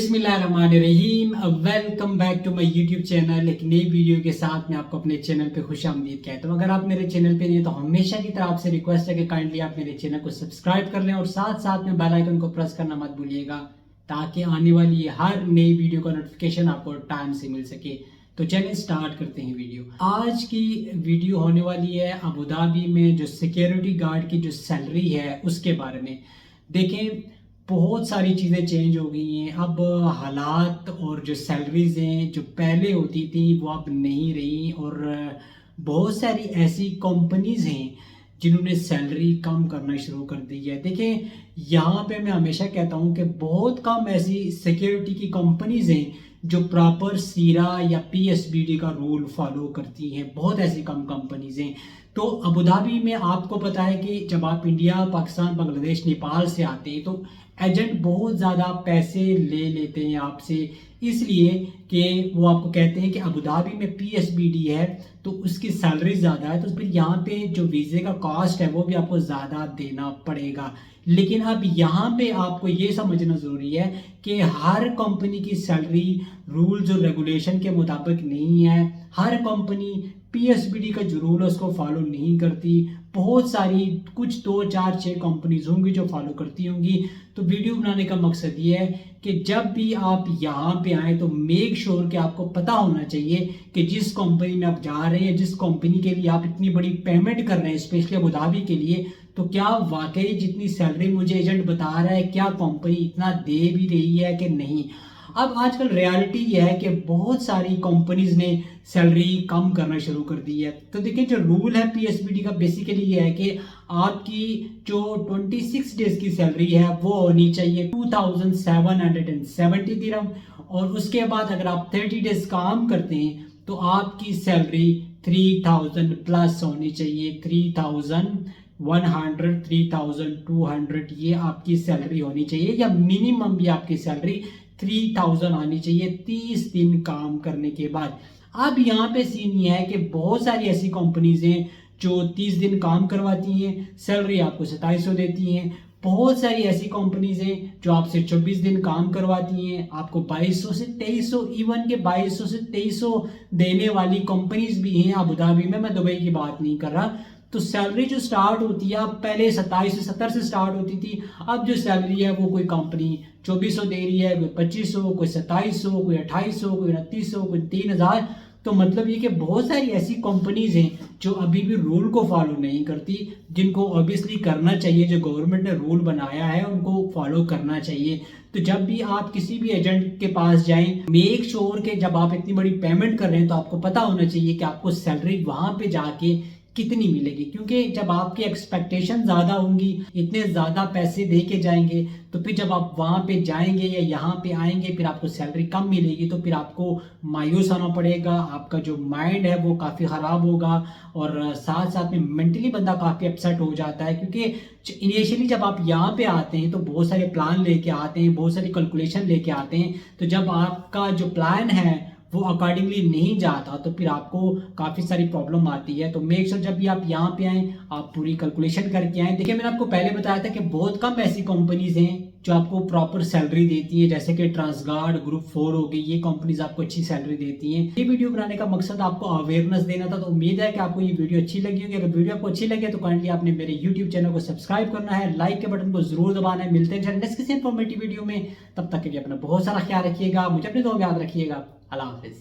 बिस्मिल्लाहिर्रहमानिर्रहीम। Welcome back to my YouTube channel. एक नई वीडियो के साथ मैं आपको अपने चैनल पे खुशामदीद कहता हूँ। अगर आप मेरे चैनल पे नहीं हैं तो हमेशा की तरह आपसे रिक्वेस्ट है कि काइंडली आप मेरे चैनल को सब्सक्राइब कर लें और साथ साथ में बेल आइकन को प्रेस करना मत भूलिएगा ताकि आने वाली हर नई वीडियो का नोटिफिकेशन आपको टाइम से मिल सके। तो चलिए स्टार्ट करते हैं वीडियो। आज की वीडियो होने वाली है अबू धाबी में जो सिक्योरिटी गार्ड की जो सैलरी है उसके बारे में। देखें, बहुत सारी चीज़ें चेंज हो गई हैं। अब हालात और जो सैलरीज हैं जो पहले होती थी वो अब नहीं रही और बहुत सारी ऐसी कंपनीज हैं जिन्होंने सैलरी कम करना शुरू कर दी है। देखें, यहाँ पे मैं हमेशा कहता हूँ कि बहुत कम ऐसी सिक्योरिटी की कंपनीज हैं जो प्रॉपर सीरा या पीएसबीडी का रूल फॉलो करती हैं। बहुत ऐसी कम कंपनीज हैं। तो अबू धाबी में आपको पता है कि जब आप इंडिया, पाकिस्तान, बांग्लादेश, नेपाल से आते हैं तो एजेंट बहुत ज़्यादा पैसे ले लेते हैं आपसे, इसलिए कि वो आपको कहते हैं कि अबू धाबी में पीएसबीडी है तो उसकी सैलरी ज़्यादा है, तो फिर यहाँ पे जो वीज़े का कॉस्ट है वो भी आपको ज़्यादा देना पड़ेगा। लेकिन अब यहाँ पे आपको ये समझना ज़रूरी है कि हर कंपनी की सैलरी रूल्स और रेगुलेशन के मुताबिक नहीं है। हर कंपनी पीएसबीडी का जो रूल है उसको फॉलो नहीं करती। बहुत सारी कुछ 2 4 6 कंपनीज होंगी जो फॉलो करती होंगी। तो वीडियो बनाने का मकसद ये है कि जब भी आप यहाँ पे आए तो मेक श्योर कि आपको पता होना चाहिए कि जिस कंपनी में आप जा रहे हैं, जिस कंपनी के लिए आप इतनी बड़ी पेमेंट कर रहे हैं, स्पेशली अबू धाबी के लिए, तो क्या वाकई जितनी सैलरी मुझे एजेंट बता रहा है क्या कंपनी इतना दे भी रही है कि नहीं। अब आजकल रियलिटी यह है कि बहुत सारी कंपनीज ने सैलरी कम करना शुरू कर दी है। तो देखिए, जो रूल है पीएसबीडी का बेसिकली ये है कि आपकी जो 26 डेज की सैलरी है वो होनी चाहिए 2770 दिरहम, और उसके बाद अगर आप 30 डेज काम करते हैं तो आपकी सैलरी 3000 प्लस होनी चाहिए। 3100, 3200 ये आपकी सैलरी होनी चाहिए, या मिनिमम भी आपकी सैलरी 3000 आनी चाहिए 30 दिन काम करने के बाद। अब यहाँ पे सीन ये है कि बहुत सारी ऐसी कंपनीज हैं जो 30 दिन काम करवाती हैं, सैलरी आपको 2700 देती हैं। बहुत सारी ऐसी कंपनीज हैं जो आपसे 24 दिन काम करवाती हैं, आपको 2200 से 2300, इवन के 2200 से 2300 देने वाली कंपनीज भी हैं अबू धाबी में। मैं दुबई की बात नहीं कर रहा। तो सैलरी जो स्टार्ट होती है, अब पहले 27 से 70 से स्टार्ट होती थी, अब जो सैलरी है वो कोई कंपनी 2400 दे रही है, कोई 2500, कोई 2700, कोई 2800, कोई 2900, कोई 3000। तो मतलब ये कि बहुत सारी ऐसी कंपनीज हैं जो अभी भी रूल को फॉलो नहीं करती, जिनको ऑब्वियसली करना चाहिए। जो गवर्नमेंट ने रूल बनाया है उनको फॉलो करना चाहिए। तो जब भी आप किसी भी एजेंट के पास जाएं, मेक श्योर कि जब आप इतनी बड़ी पेमेंट कर रहे हैं तो आपको पता होना चाहिए कि आपको सैलरी वहां पे जाके कितनी मिलेगी, क्योंकि जब आपकी एक्सपेक्टेशन ज़्यादा होंगी, इतने ज़्यादा पैसे दे के जाएंगे, तो फिर जब आप वहाँ पे जाएंगे या यहाँ पे आएंगे फिर आपको सैलरी कम मिलेगी तो फिर आपको मायूस होना पड़ेगा। आपका जो माइंड है वो काफ़ी ख़राब होगा और साथ साथ में मेंटली बंदा काफ़ी अपसेट हो जाता है, क्योंकि इनिशियली जब आप यहाँ पे आते हैं तो बहुत सारे प्लान लेके आते हैं, बहुत सारी कैलकुलेशन लेके आते हैं। तो जब आपका जो प्लान है वो अकॉर्डिंगली नहीं जाता तो फिर आपको काफ़ी सारी प्रॉब्लम आती है। तो मेक श्योर जब भी आप यहाँ पे आएँ आप पूरी कैलकुलेशन करके आएँ। देखिए, मैंने आपको पहले बताया था कि बहुत कम ऐसी कंपनीज हैं जो आपको प्रॉपर सैलरी देती है, जैसे कि ट्रांसगार्ड, ग्रुप 4 हो गई, ये कंपनीज आपको अच्छी सैलरी देती हैं। ये वीडियो बनाने का मकसद आपको अवेयरनेस देना था। तो उम्मीद है कि आपको ये वीडियो अच्छी लगी होगी। अगर वीडियो आपको अच्छी लगे तो काइंडली आपने मेरे यूट्यूब चैनल को सब्सक्राइब करना है, लाइक के बटन को जरूर दबाना है। मिलते हैं नेक्स्ट किसी इन्फॉर्मेटिव वीडियो में, तब तक के लिए अपना बहुत सारा ख्याल रखिएगा, मुझे अपनी दुआ में याद रखिएगा। अल्लाह हाफिज।